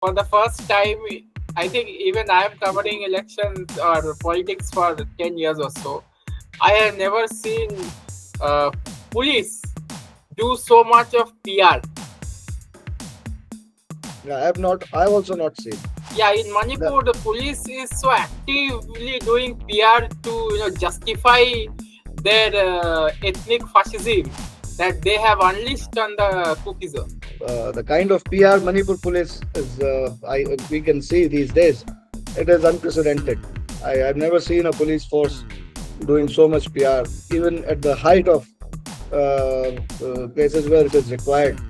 For the first time, I think even I am covering elections or politics for 10 years or so. I have never seen uh, police do so much of PR. Yeah, I've also not seen. Yeah, in The, Manipur, the police is so actively doing PR to justify their ethnic fascism that they have unleashed on the cookies. the kind of PR Manipur police is, we can see these days, it is unprecedented. I've never seen a police force doing so much PR, even at the height of places where it is required,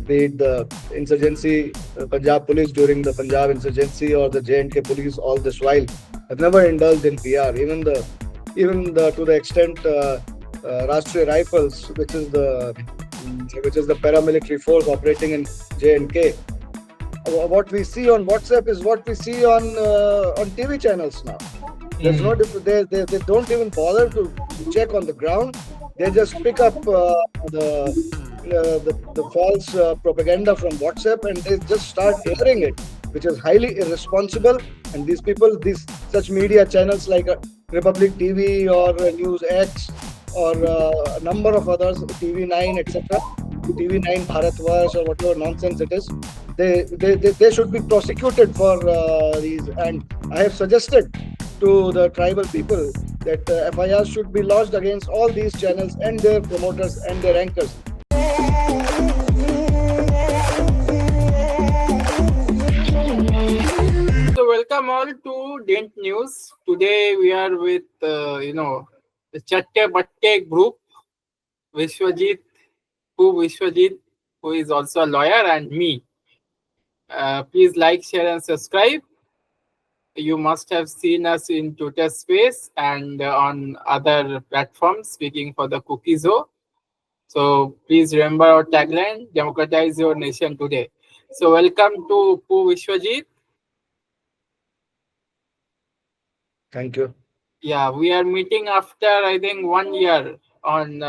be it the insurgency, Punjab police during the Punjab insurgency, or the J&K police all this while. I've never indulged in PR, even to the extent Rashtriya Rifles, which is the paramilitary force operating in J&K. What we see on WhatsApp is what we see on TV channels now. There's no they don't even bother to check on the ground. They just pick up the false propaganda from WhatsApp, and they just start airing it, which is highly irresponsible. And these people, these such media channels like Republic TV or News X or a number of others, TV9, etc., TV9 Bharatvarsh or whatever nonsense it is, they should be prosecuted for these. And I have suggested to the tribal people that FIRs should be lodged against all these channels and their promoters and their anchors. So welcome all to DYNT News. Today we are with the Chatte Batte group, Vishwajit, Vishwajit, who is also a lawyer, and me. Please like, share, and subscribe. You must have seen us in Twitter Space and on other platforms speaking for the Cookie Zoo. So please remember our tagline: democratize your nation today. So welcome to Vishwajit. Thank you. Yeah, we are meeting after I think 1 year on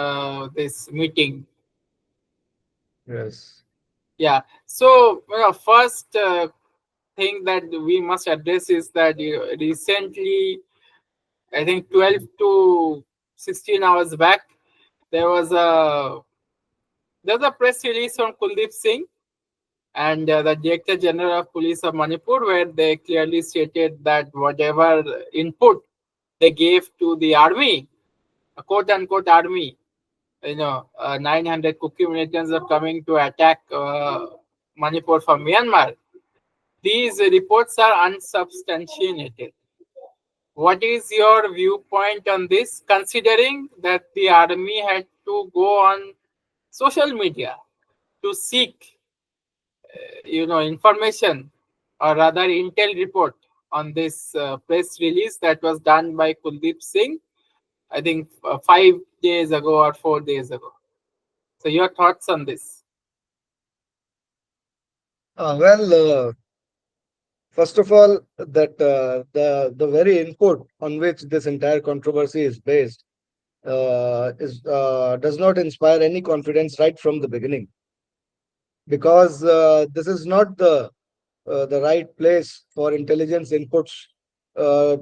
this meeting. Yes. Yeah. So first thing that we must address is that recently, I think 12 to 16 hours back, there was a press release from Kuldeep Singh and the Director General of Police of Manipur, where they clearly stated that whatever input they gave to the army, quote unquote army, 900 Kuki militants are coming to attack Manipur from Myanmar. These reports are unsubstantiated. What is your viewpoint on this, considering that the army had to go on social media to seek, information or rather intel report on this press release that was done by Kuldeep Singh, I think 5 days ago or 4 days ago. So your thoughts on this? Well, first of all, that the very input on which this entire controversy is based is does not inspire any confidence right from the beginning, because this is not the right place for intelligence inputs uh,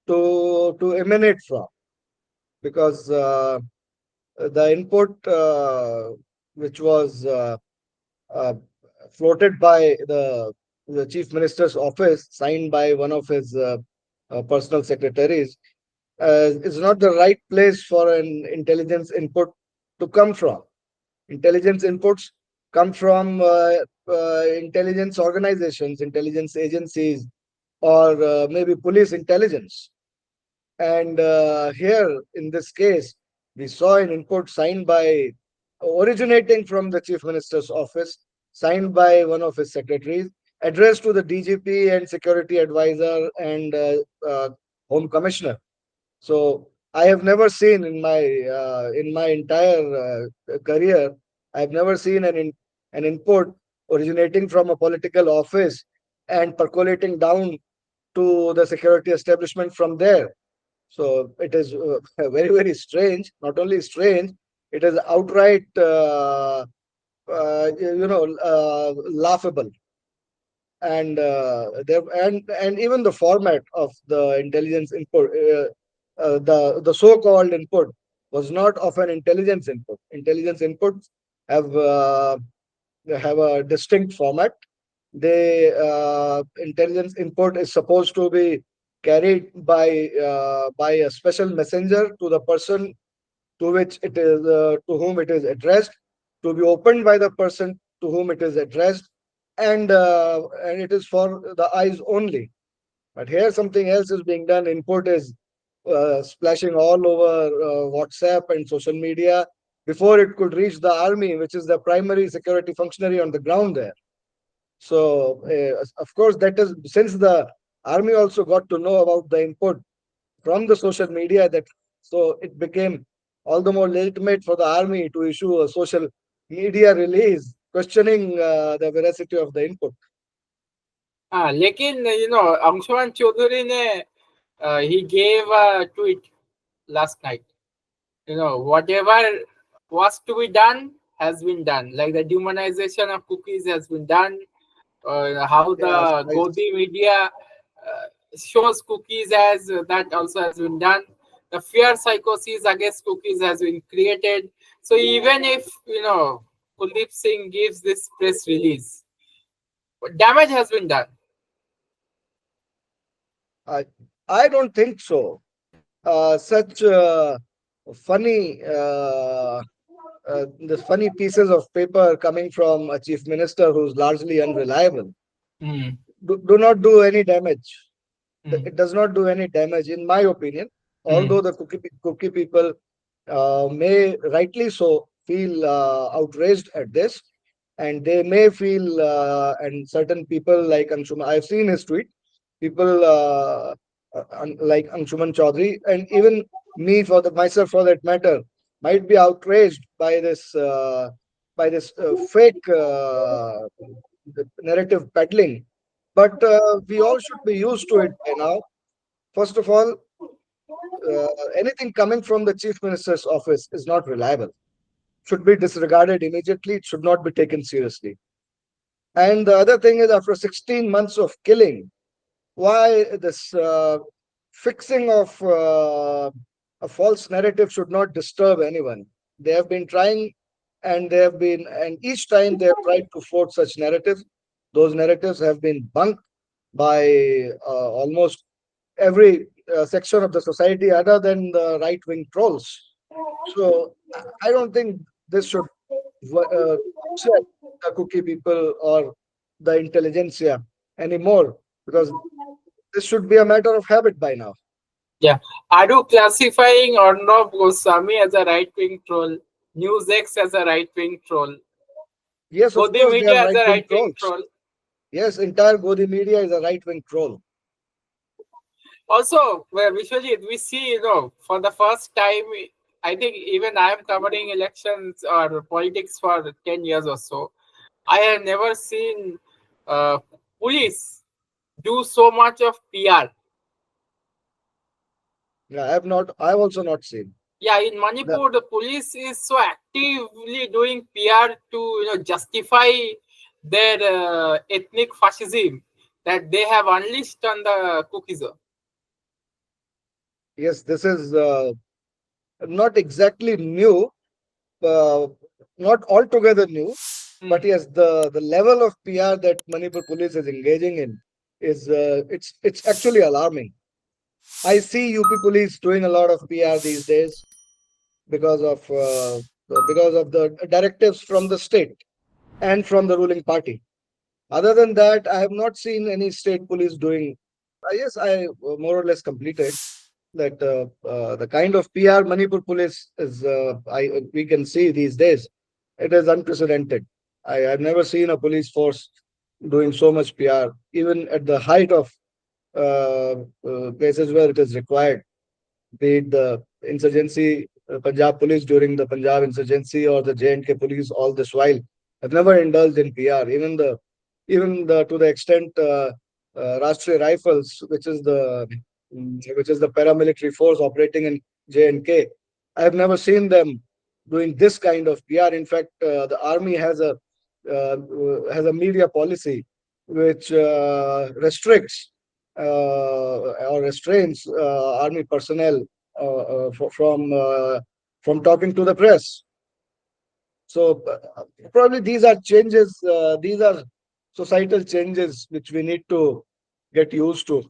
to emanate from, because the input which was uh, floated by the chief minister's office, signed by one of his personal secretaries, is not the right place for an intelligence input to come from. Intelligence inputs come from intelligence organizations, intelligence agencies, or maybe police intelligence. And here, in this case, we saw an input signed by, originating from the chief minister's office, signed by one of his secretaries, addressed to the DGP and security advisor and home commissioner. So I have never seen in my entire career, I've never seen an input originating from a political office and percolating down to the security establishment from there. So it is very strange. Not only strange, it is outright laughable. and even the format of the intelligence input, the so-called input was not of an intelligence input. Intelligence inputs have have a distinct format. They intelligence input is supposed to be carried by a special messenger to the person to which it is to whom it is addressed, to be opened by the person to whom it is addressed, and it is for the eyes only. But here something else is being done. Input is splashing all over WhatsApp and social media before it could reach the army, which is the primary security functionary on the ground there. So, of course, that is since the army also got to know about the input from the social media, that so it became all the more legitimate for the army to issue a social media release questioning the veracity of the input. हाँ लेकिन अंशुमान चौधरी ने he gave a tweet last night. Whatever was to be done has been done. Like the demonization of cookies has been done. How Yes, the Godi media shows cookies as that also has been done. The fear psychosis against cookies has been created. So even if Kuldeep Singh gives this press release, damage has been done. I, I don't think so. Such funny the funny pieces of paper coming from a chief minister who's largely unreliable Mm, do not do any damage. mm, It does not do any damage, in my opinion. mm. Although the cookie people may rightly so feel outraged at this, and they may feel, and certain people like Anshuman, I've seen his tweet, people like Anshuman Chaudhary, and even me for the myself for that matter, might be outraged by this fake narrative peddling. But we all should be used to it by now. First of all, anything coming from the chief minister's office is not reliable, should be disregarded immediately. It should not be taken seriously. And the other thing is, after 16 months of killing, why this fixing of a false narrative should not disturb anyone. They have been trying, and each time they have tried to force such narratives, those narratives have been bunked by almost every section of the society other than the right wing trolls. So I don't think this should upset the cookie people or the intelligentsia anymore, because this should be a matter of habit by now. Yeah. Are you classifying Arnav Goswami as a right wing troll? NewsX as a right wing troll? Yes, of Godi course, they are Media as right a wing right wing trolls. troll? Yes, entire Godi media is a right wing troll. Also, visually, we see, for the first time, I think even I am covering elections or politics for 10 years or so. I have never seen uh, police do so much of PR. Yeah, I've also not seen. Yeah, in The, Manipur, the police is so actively doing PR to justify their ethnic fascism that they have unleashed on the cookies. yes, this is not exactly new, uh, not altogether new, Hmm. but yes, the level of PR that Manipur police is engaging in is it's actually alarming. I see UP police doing a lot of PR these days because of the directives from the state and from the ruling party. Other than that, I have not seen any state police doing. Yes, I more or less completed that the kind of PR Manipur police is. We can see these days. It is unprecedented. I've never seen a police force doing so much PR, even at the height of places where it is required, be it the insurgency, Punjab police during the Punjab insurgency, or the J&K police all this while. Have never indulged in PR. Even the to the extent Rashtriya Rifles, which is the paramilitary force operating in J&K, I have never seen them doing this kind of PR. In fact, the army has a media policy which restricts or restrains army personnel from talking to the press. So probably these are changes. These are societal changes which we need to get used to.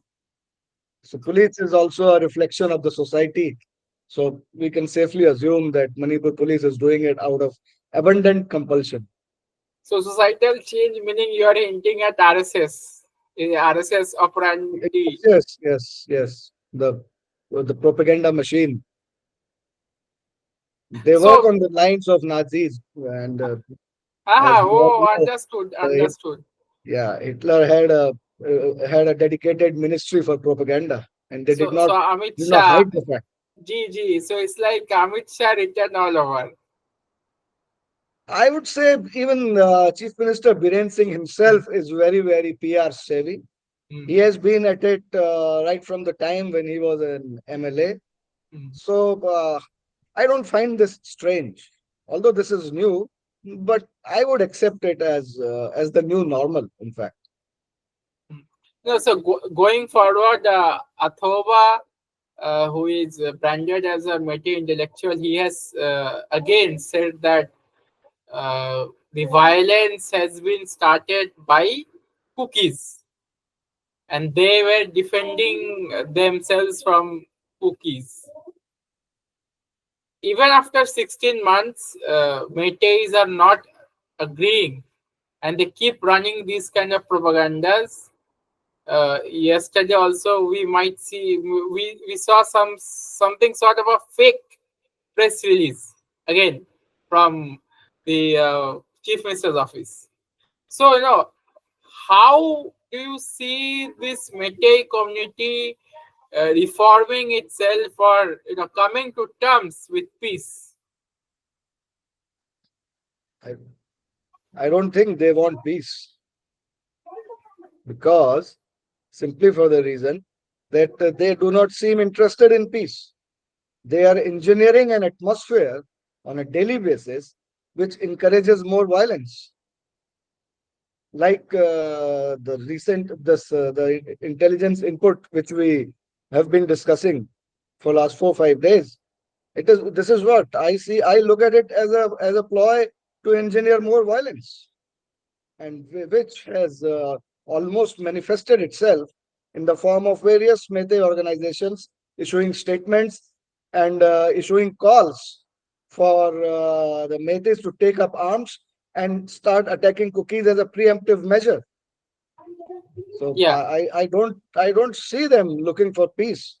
So police is also a reflection of the society. So we can safely assume that Manipur police is doing it out of abundant compulsion. So societal change meaning you are hinting at RSS, RSS operandi. Yes, yes, yes. The propaganda machine. They work So, on the lines of Nazis, and as aha, we all oh, know, understood, uh, understood. yeah, Hitler had a dedicated ministry for propaganda, and they So Amit did not Shah, hide the fact. GG. So it's like Amit Shah written all over. I would say even Chief Minister Biren Singh Hmm, himself is very, very PR savvy. hmm, He has been at it right from the time when he was an MLA. hmm, So I don't find this strange, although this is new. But I would accept it as the new normal. In fact, hmm. No, so going forward, Athoba, who is branded as a meitei intellectual, he has again said that the violence has been started by cookies, and they were defending themselves from cookies. Even after 16 months, meiteis are not agreeing, and they keep running these kind of propagandas. Yesterday also we might see we saw something sort of a fake press release again from the chief minister's office. So how do you see this meitei community reforming itself or coming to terms with peace? I, I don't think they want peace because simply for the reason that they do not seem interested in peace. They are engineering an atmosphere on a daily basis which encourages more violence. Like the intelligence input which we have been discussing for last 4 5 days. This is what I see. I look at it as a ploy to engineer more violence, and which has almost manifested itself in the form of various meitei organizations issuing statements and issuing calls for the meiteis to take up arms and start attacking cookies as a preemptive measure. So Yeah, I don't see them looking for peace.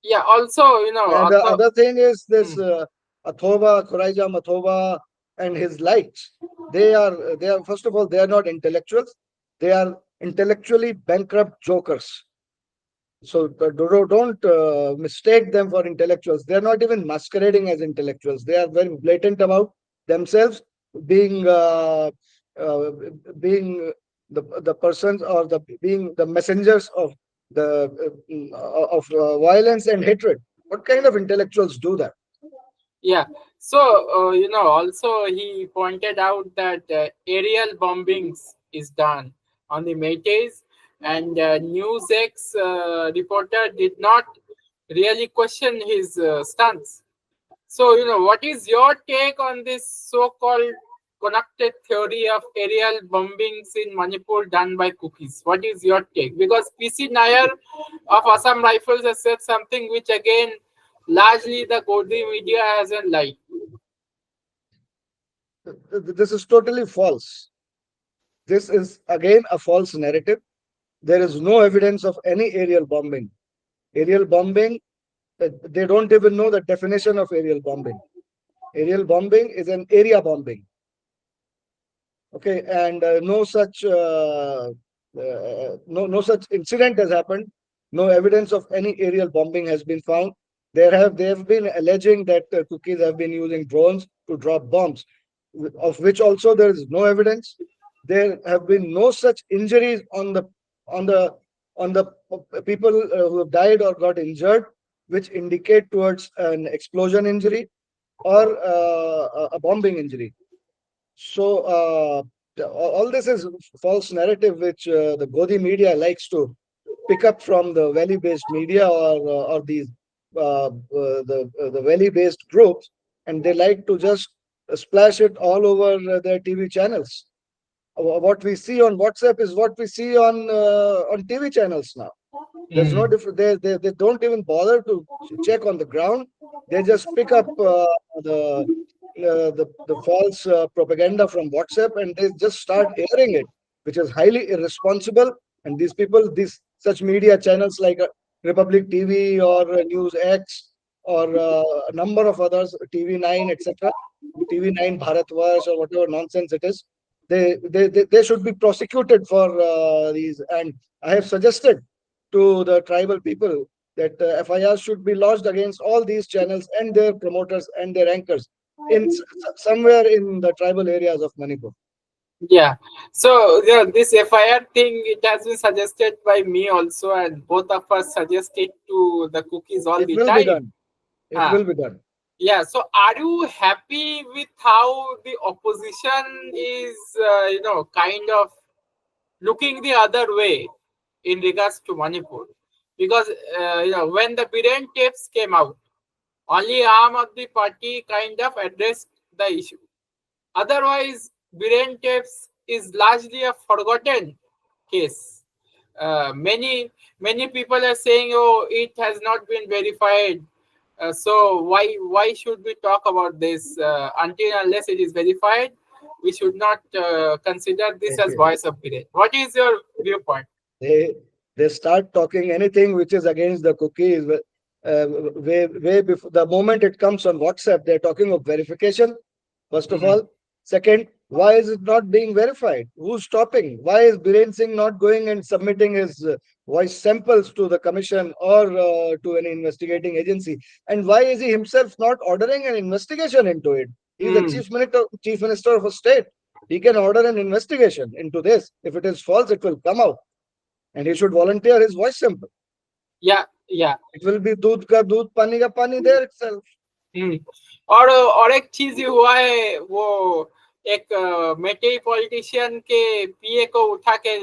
yeah. Also, And the other thing is hmm, this Athoba, Khuraija Mathova, and his likes. They are first of all they are not intellectuals. They are intellectually bankrupt jokers. So don't mistake them for intellectuals. They are not even masquerading as intellectuals. They are very blatant about themselves being uh, being the persons or the being the messengers of the violence and hatred. What kind of intellectuals do that? yeah. So, also he pointed out that aerial bombings is done on the Meiteis, and NewsX reporter did not really question his stance. So, what is your take on this so-called connected theory of aerial bombings in Manipur done by cookies? What is your take? Because PC Nair of Assam Rifles has said something which again largely the Godri media hasn't liked. This is totally false. This is again a false narrative. There is no evidence of any aerial bombing. Aerial bombing, they don't even know the definition of aerial bombing. Aerial bombing is an area bombing. Okay, and no such incident has happened. No evidence of any aerial bombing has been found. They have been alleging that cookies have been using drones to drop bombs, of which also there is no evidence. There have been no such injuries on the on the people who have died or got injured, which indicate towards an explosion injury or a bombing injury. So All this is false narrative which the Godi media likes to pick up from the valley-based media or these the valley-based groups, and they like to just splash it all over their TV channels. What we see on WhatsApp is what we see on TV channels now. There's no Mm. different. They don't even bother to check on the ground. They just pick up the the false propaganda from WhatsApp and they just start airing it, which is highly irresponsible. And these people, these such media channels like Republic TV or News X or a number of others, TV9, etc., TV9 Bharatvarsh or whatever nonsense it is, they should be prosecuted for these. And I have suggested to the tribal people that FIRs should be lodged against all these channels and their promoters and their anchors in somewhere in the tribal areas of Manipur. Yeah. So yeah, this FIR thing, it has been suggested by me also, and both of us suggested to the cookies all It the will be time. done. It Ah, will be done. yeah. So are you happy with how the opposition is, kind of looking the other way in regards to Manipur? Because when the Biren tapes came out, only Aam Aadmi Party kind of addressed the issue. Otherwise, Biren tapes is largely a forgotten case. Many people are saying, "Oh, it has not been verified." So why should we talk about this until unless it is verified? We should not consider this as voice of Biren. What is your viewpoint? they they start talking anything which is against the cookies way before the moment it comes on WhatsApp. They're talking of verification. First of Mm, all, second, why is it not being verified? Who's stopping? Why is Biren Singh not going and submitting his voice samples to the commission or to any investigating agency? And why is he himself not ordering an investigation into it? He's the mm. chief minister of a state. He can order an investigation into this. If it is false, it will come out, and he should volunteer his voice sample. Yeah, yeah. It will be दूध का दूध पानी का पानी there itself. हम्म। और एक चीज ये हुआ है, वो एक मेटे पॉलिटिशियन के पीए को उठा के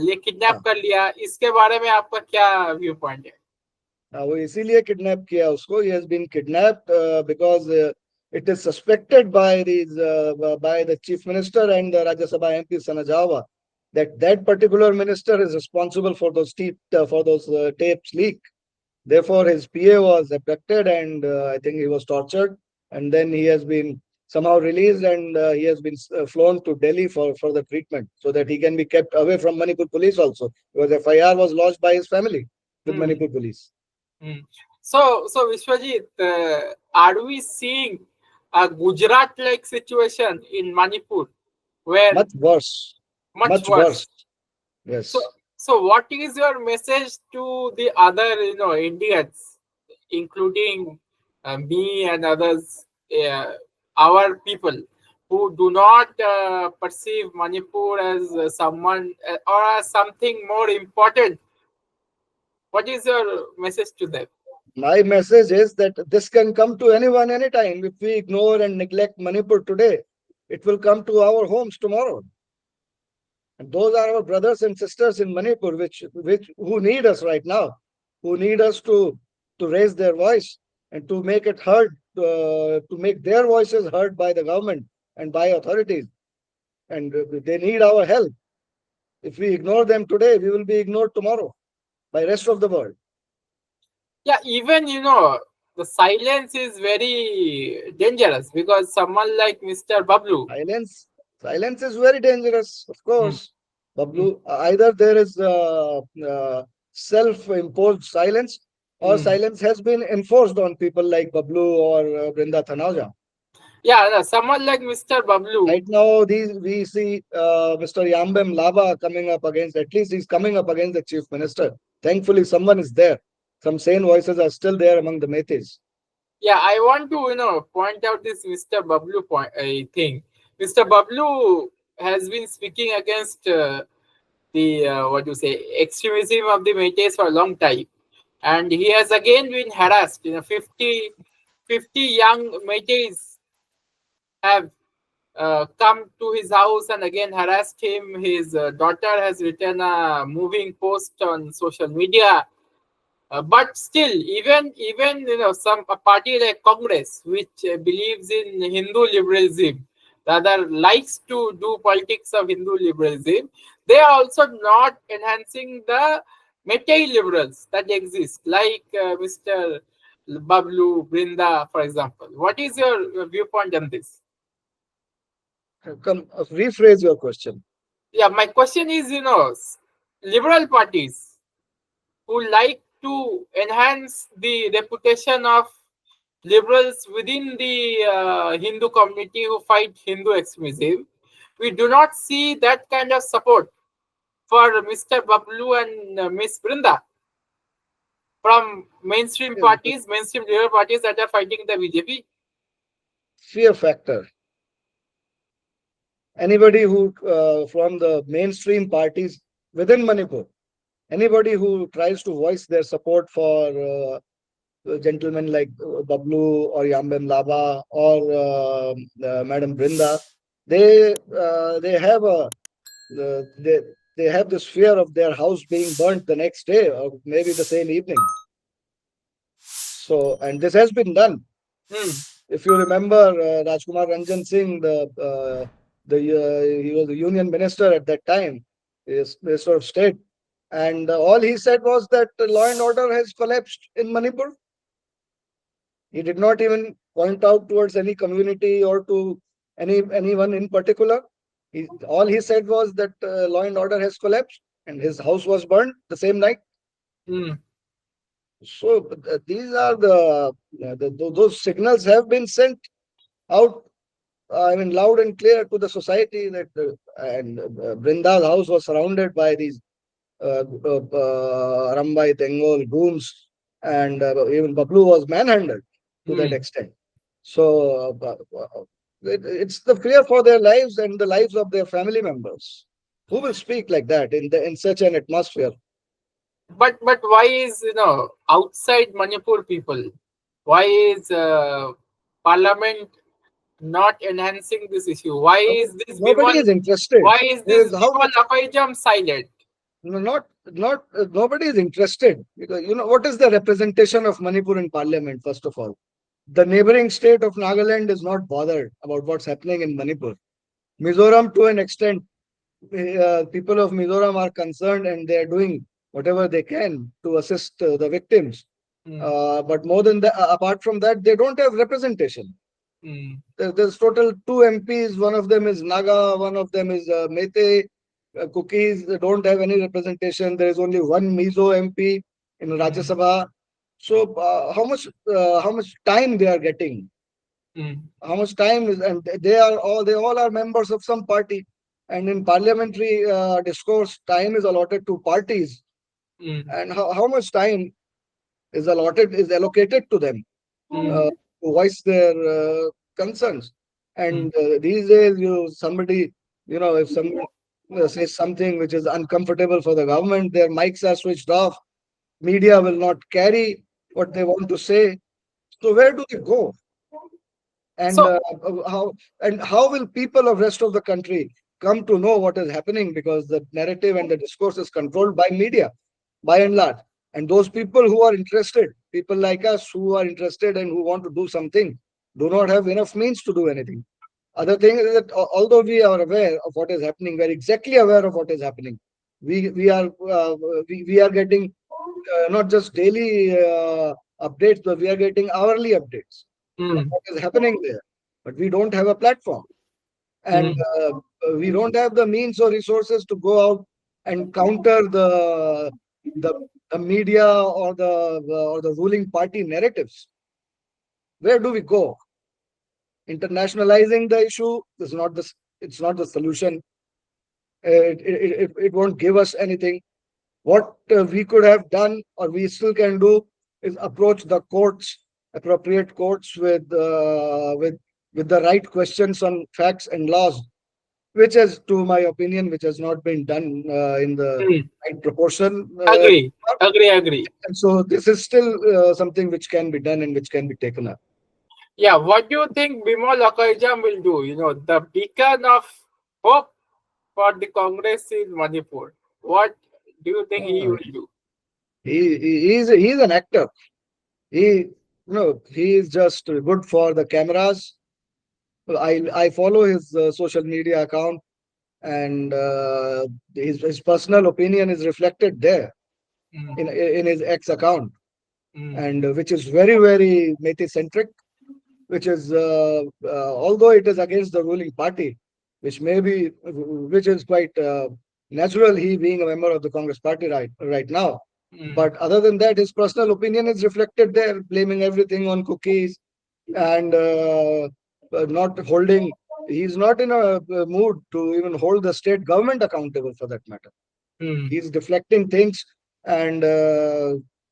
ले किडनैप हाँ, कर लिया, इसके बारे में आपका क्या व्यू पॉइंट है? वो इसीलिए किडनैप किया उसको. He has been kidnapped because it is suspected by these by the chief minister and the Rajya Sabha MP Sanajawa that that particular minister is responsible for those tapes leak. Therefore, his PA was abducted and I think he was tortured. And then he has been somehow released and he has been flown to Delhi for the treatment so that he can be kept away from Manipur police also. Because FIR was lodged by his family with Hmm. Manipur police. Hmm. So Vishwajit, are we seeing a Gujarat-like situation in Manipur where Much worse. much Much worse. worse? So, Yes. so what is your message to the other, Indians, including me and others, uh, our people who do not perceive Manipur as someone or as something more important? What is your message to them? My message is that this can come to anyone anytime. If we ignore and neglect Manipur today, it will come to our homes tomorrow. And those are our brothers and sisters in Manipur, which who need us right now, who need us to raise their voice and to make it heard, to make their voices heard by the government and by authorities. And they need our help. If we ignore them today, we will be ignored tomorrow by rest of the world. Yeah, even the silence is very dangerous because someone like Mr. Bablu. Silence, silence is very dangerous, of Mm, course. mm, Bablu, either there is self-imposed silence, or mm. silence has been enforced on people like Bablu or Brinda Thanaja. Yeah, no, someone like Mr. Bablu. Right now, these we see Mr. Yambem Laba coming up against. At least he's coming up against the chief minister. Thankfully, someone is there. Some sane voices are still there among the Meiteis. Yeah, I want to point out this Mr. Bublu point thing. Mr. Bublu has been speaking against the what you say extremism of the Meiteis for a long time, and he has again been harassed. 50 young Meiteis have come to his house and again harassed him. His daughter has written a moving post on social media. But still, even some a party like Congress, which believes in Hindu liberalism, rather likes to do politics of Hindu liberalism, they are also not enhancing the meitei liberals that exist, like Mr. Bublu, Brinda, for example. What is your viewpoint on this? Rephrase your question. Yeah, my question is, liberal parties who like to enhance the reputation of liberals within the Hindu community who fight Hindu extremism, we do not see that kind of support for Mr. Bablu and Miss Brinda from mainstream Is the parties, mainstream liberal parties that are fighting the BJP. fear factor. Anybody who from the mainstream parties within Manipur, anybody who tries to voice their support for gentlemen like Bablu or Yambem Laba or Madam Brinda, they have a they have this fear of their house being burnt the next day or maybe the same evening. So, and this has been done. Hmm. If you remember, Rajkumar Ranjan Singh, he was the union minister at that time, is minister of state, and all he said was that law and order has collapsed in Manipur. He did not even point out towards any community or to anyone in particular. All he said was that law and order has collapsed, and his house was burned the same night. Hmm. So these are those signals have been sent out. I mean, loud and clear to the society that Brinda's house was surrounded by these Rambai Tengol goons, and even Bablu was manhandled to that Hmm. extent. So it's the fear for their lives and the lives of their family members. Who will speak like that in such an atmosphere? But why is outside Manipur people? Why is Parliament not enhancing this issue? Why is this Nobody Bimal? is interested. Why is There this is how Bimal much Apaijam silent? not nobody is interested because what is the representation of Manipur in Parliament? First of all, the neighboring state of Nagaland is not bothered about what's happening in Manipur. Mizoram, to an extent, people of Mizoram are concerned and they are doing whatever they can to assist the victims. Hmm. But more than that, apart from that, they don't have representation. Hmm. There's total two MPs. One of them is Naga, one of them is Meitei. Cookies they don't have any representation. There is only one Mizo MP in Rajya Hmm. Sabha. So how much time they are getting? Hmm. How much time is and they all are members of some party. And in parliamentary discourse, time is allotted to parties. Hmm. And how much time is allocated to them Hmm. to voice their concerns. Hmm. And these days, if someone says something which is uncomfortable for the government, their mics are switched off. Media will not carry what they want to say. So where do they go? And So, how will people of rest of the country come to know what is happening because the narrative and the discourse is controlled by media by and large. And those people who are interested, people like us who are interested and who want to do something, do not have enough means to do anything. Other thing is that although we are aware of what is happening, we are exactly aware of what is happening. We are getting not just daily updates, but we are getting hourly updates of hmm. what is happening there. But we don't have a platform, and Hmm. we don't have the means or resources to go out and counter the, the media or the ruling party narratives. Where do we go? Internationalizing the issue is not the it's not the solution. It won't give us anything. What we could have done or we still can do is approach the courts, appropriate courts with the right questions on facts and laws, which has, to my opinion, which has not been done in the Hmm. right proportion. Agree, agree, agree. And so this is still something which can be done and which can be taken up. Yeah, what do you think Bimol Akaijam will do? The beacon of hope for the Congress in Manipur. What do you think he Uh, will do? he's an actor. He is just good for the cameras. I follow his social media account, and his personal opinion is reflected there Mm, in his X account, mm, and which is very very Metis centric, which is although it is against the ruling party, which is quite natural. He being a member of the Congress party right now, mm, but other than that, his personal opinion is reflected there, blaming everything on cookies and not holding. He's not in a mood to even hold the state government accountable for that matter. mm, He's deflecting things, and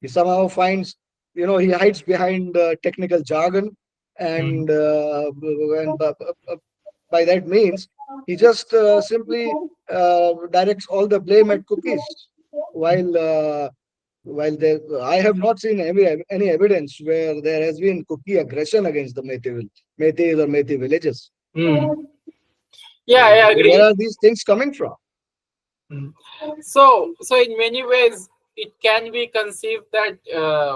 he somehow finds, he hides behind technical jargon, mm, and by that means he just simply directs all the blame at cookies, while there I have not seen any evidence where there has been cookie aggression against the Meiteis or Meitei villages. mm. So Yeah, I where agree. are these things coming from? Mm. So in many ways, it can be conceived that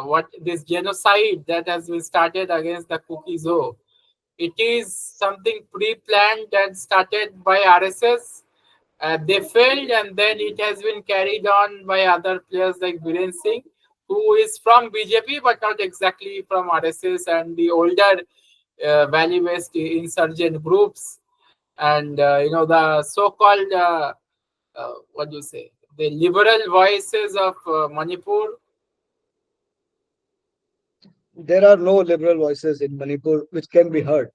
what this genocide that has been started against the Kuki Zoo, it is something pre-planned and started by RSS. They failed, and then it has been carried on by other players like Biren Singh, who is from BJP but not exactly from RSS and the older valley-based insurgent groups, and the so-called what do you say, the liberal voices of Manipur. There are no liberal voices in Manipur which can be Mm, heard.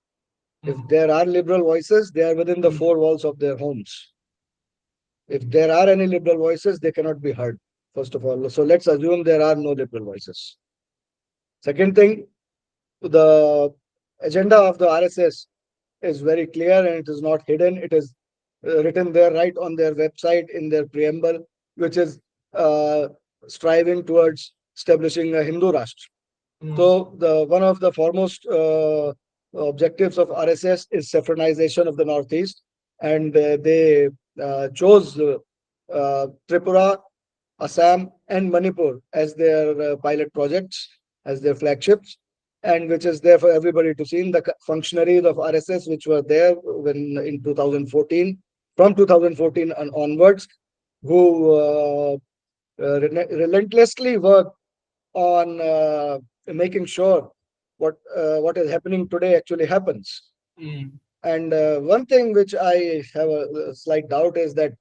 If mm, there are liberal voices, they are within the mm, four walls of their homes. If there are any liberal voices, they cannot be heard, first of all. So let's assume there are no liberal voices. Second thing, the agenda of the RSS is very clear and it is not hidden. It is written there right on their website in their preamble, which is uh, striving towards establishing a Hindu Rashtra. mm, So the one of the foremost objectives of RSS is saffronization of the Northeast, and they chose Tripura, Assam, and Manipur as their pilot projects, as their flagships, and which is there for everybody to see. The functionaries of RSS, which were there when in 2014, from 2014 and onwards, who relentlessly worked on making sure what is happening today actually happens. mm, And one thing which I have a slight doubt is that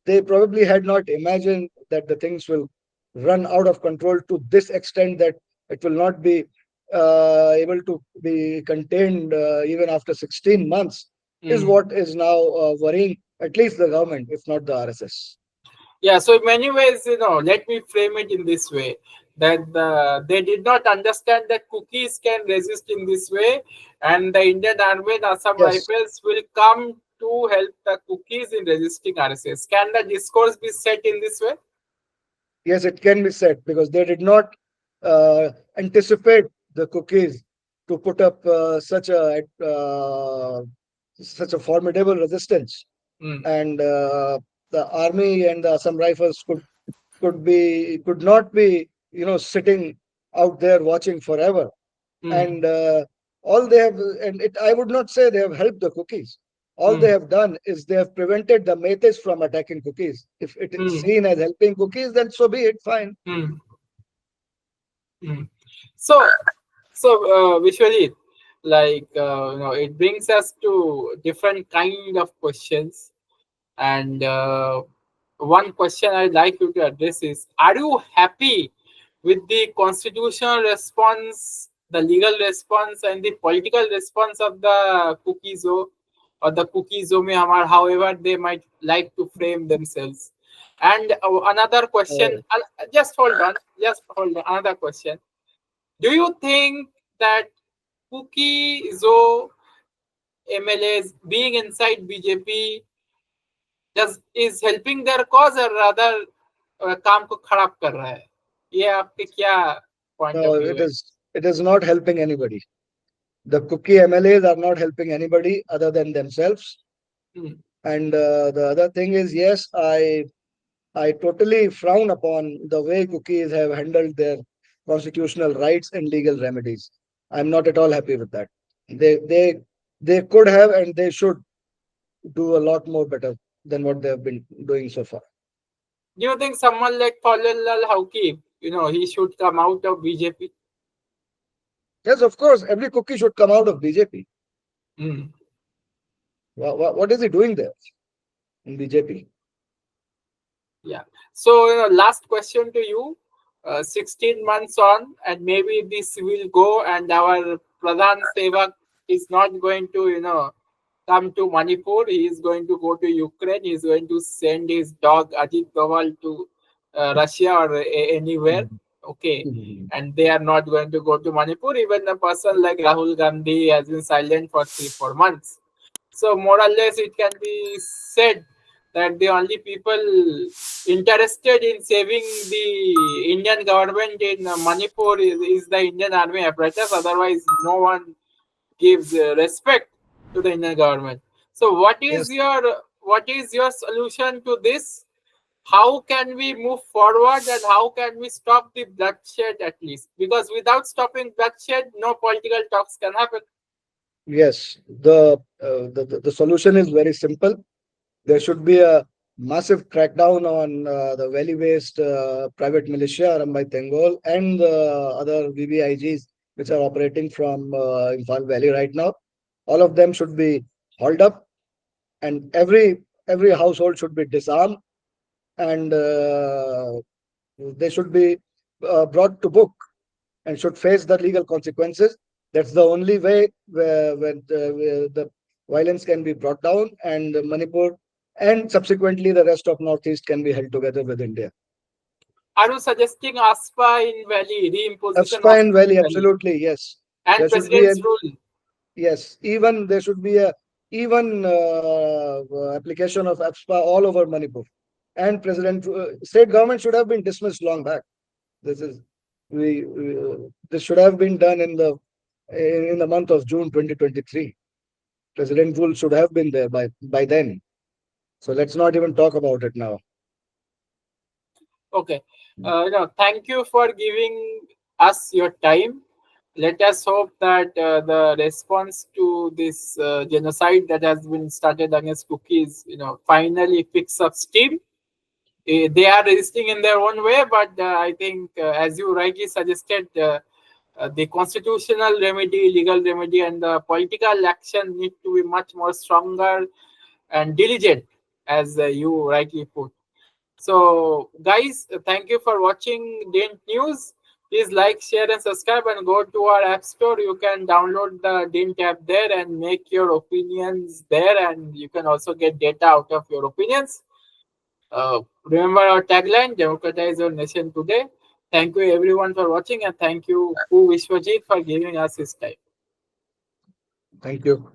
they probably had not imagined that the things will run out of control to this extent that it will not be able to be contained even after 16 months, is mm. what is now worrying at least the government, if not the RSS. Yeah, so in many ways, let me frame it in this way, that they did not understand that cookies can resist in this way, and the Indian Army and Assam Yes, Rifles will come to help the cookies in resisting RSS. Can the discourse be set in this way? yes, it can be said because they did not anticipate the cookies to put up such a formidable resistance, Mm, and the army and the Assam Rifles could not be sitting out there watching forever, mm, and all they have and it I would not say they have helped the cookies. All they mm, have done is they have prevented the Metis from attacking cookies. If it is mm, seen as helping cookies, then so be it, fine. mm, mm. So, visually, like it brings us to different kind of questions, and one question I'd like you to address is: are you happy with the constitutional response, the legal response, and the political response of the cookies or the cookies however they might like to frame themselves? And another question, Uh, just hold on, another question. Do you think that Kuki Zo MLAs being inside BJP is helping their cause or rather काम को खराब कर रहा है? ये आपके क्या point no, of view है? it is not helping anybody. The Kuki MLAs are not helping anybody other than themselves. Hmm. And the other thing is, yes, I totally frown upon the way cookies have handled their constitutional rights and legal remedies. I'm not at all happy with that. They they they could have and they should do a lot more better than what they have been doing so far. Do you think someone like Falal Hauki, he should come out of BJP? Yes, of course, every cookie should come out of BJP. Hmm. What is he doing there in BJP? Yeah. So, last question to you. 16 months on, and maybe this will go, and our Pradhan Sevak is not going to, come to Manipur. He is going to go to Ukraine. He is going to send his dog Ajit Doval to Russia or anywhere. Mhm. Okay. Mhm. And they are not going to go to Manipur. Even a person like Rahul Gandhi has been silent for 3-4 months. So more or less, it can be said that the only people interested in saving the Indian government in Manipur is the Indian army apparatus. Otherwise, no one gives respect to the Indian government. So, Yes, what is your solution to this? How can we move forward, and how can we stop the bloodshed at least? Because without stopping bloodshed, no political talks can happen. yes. The solution is very simple. There should be a massive crackdown on the valley-based private militia run by Tengol and the other VBIGs which are operating from Imphal Valley right now. All of them should be hauled up, and every household should be disarmed, and they should be brought to book and should face the legal consequences. That's the only way where the violence can be brought down, and Manipur and subsequently the rest of Northeast can be held together with India. Are you suggesting ASPA in Valley, reimposition of AFSPA and Valley, in Valley, absolutely yes. and There should be President's an rule? yes. Even there should be a even application of AFSPA all over Manipur, and President state government should have been dismissed long back. This is we this should have been done in the month of June 2023. President Wool should have been there by then. So let's not even talk about it now. Okay. Thank you for giving us your time. Let us hope that the response to this genocide that has been started against cookies, finally picks up steam. They are resisting in their own way, but I think, as you rightly suggested, the constitutional remedy, legal remedy, and the political action need to be much more stronger and diligent, as you rightly put. So, guys, thank you for watching DYNT News. Please like, share, and subscribe, and go to our app store. You can download the DYNT app there and make your opinions there, and you can also get data out of your opinions. Remember our tagline: "Democratize your nation today." Thank you, everyone, for watching, and thank you, Pu Vishwajit, for giving us his time. Thank you.